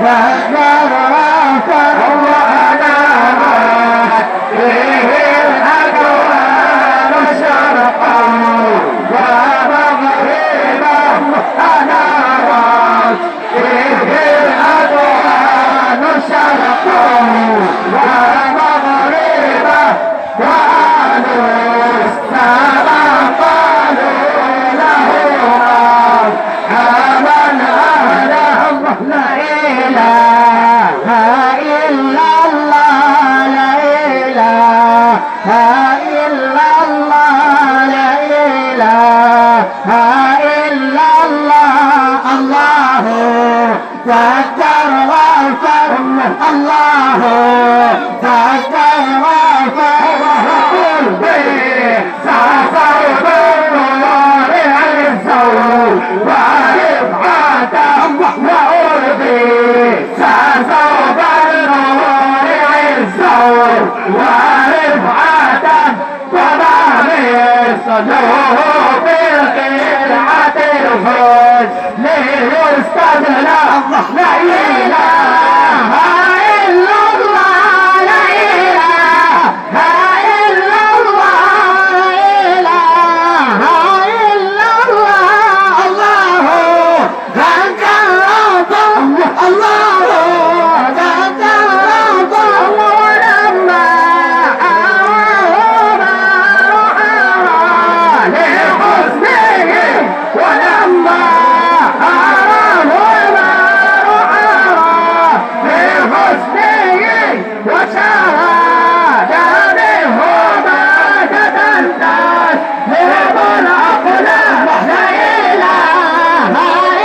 ذكر وفر وأنامت فيه الأكوان شرقا ومغربا أنامت فيه الأكوان شرقا ومغربا وأهل السماء قالوا له آمن أهله لا إله إلا الله لا إله إلا الله لا إله إلا الله الله ذكر وفر الله ذكر وفر قلبي سأصوب النور الزور ورفعة وأرضي سأصوب النور الزور ورفعة وبعمل صدوق القلعة الفوز ليستدلى لا إله إلا الله لا إله إلا الله لا إله إلا الله الله ذكر الله ذكر ولما لحسنه ولما وشهد منه ماجد الناس لهم الأقلام لا إله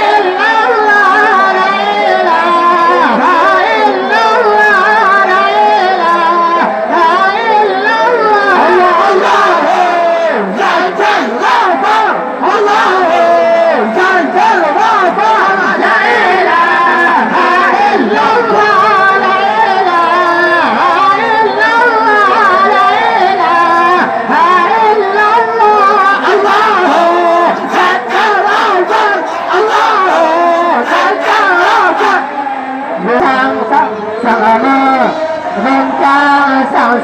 إلا الله لا إله إلا الله لا إله إلا الله الله زاد الغفر الله زاد الغفر لا إله إلا الله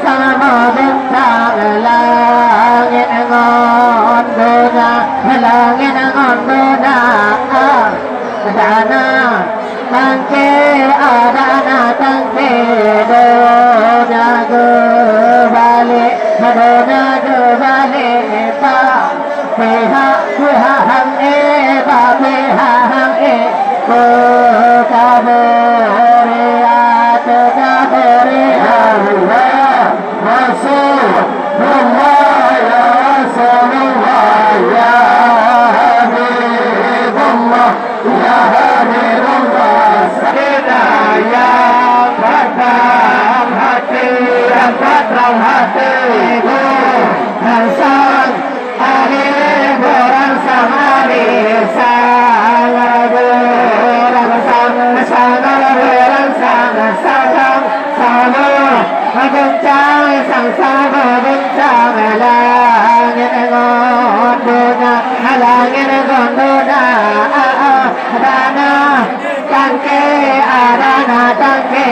sama bintang langit ngon dunia langit ngon dunia dana tangke adana tangke dunia kembali dunia kembali pa pihak hang pa pihak hang kaberia kaberia Rasulullah ya Rasulullah ya Habibullah ya Habibullah Sakinah yang batang hati yang batang hatiku Rangsang akhir berangsang akhir sangat berangsang sangat berangsang sangat sama Bencang sang-sama bencang langit ngon dunia langit ngon dunia dana tangke adana tangke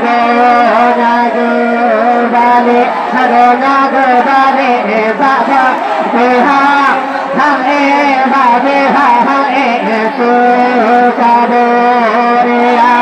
dunia kembali dunia kembali bapa pihak hang pihak hang itu kaberia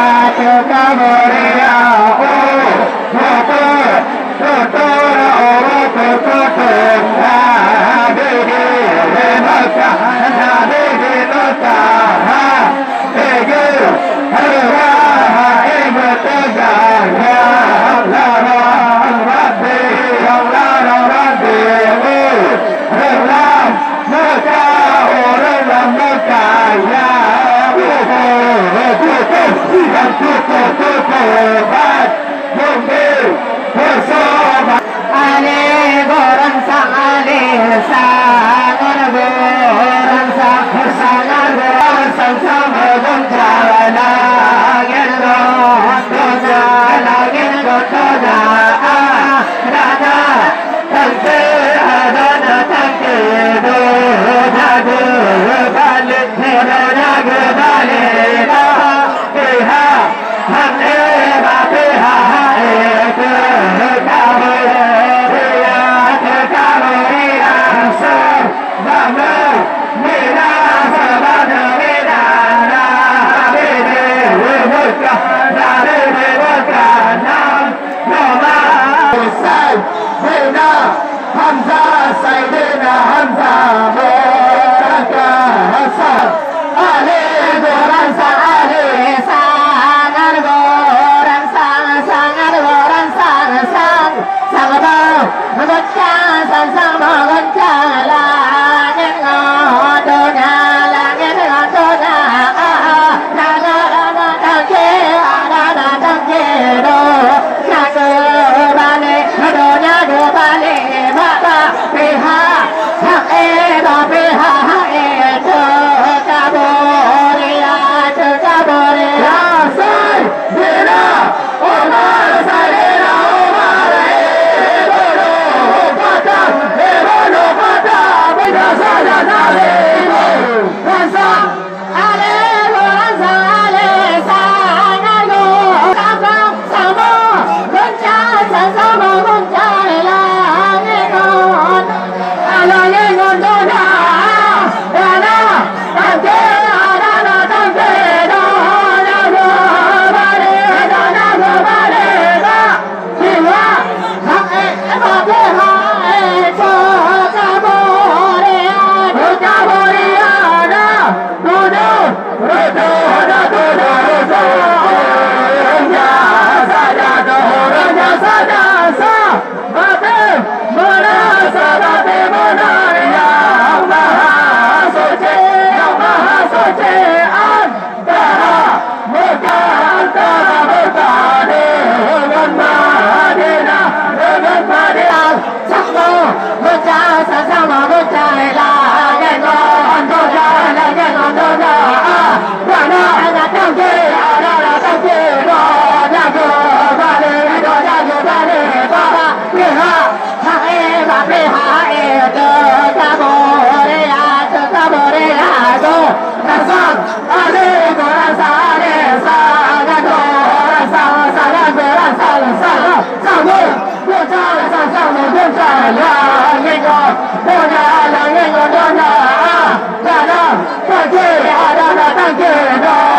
Thank you.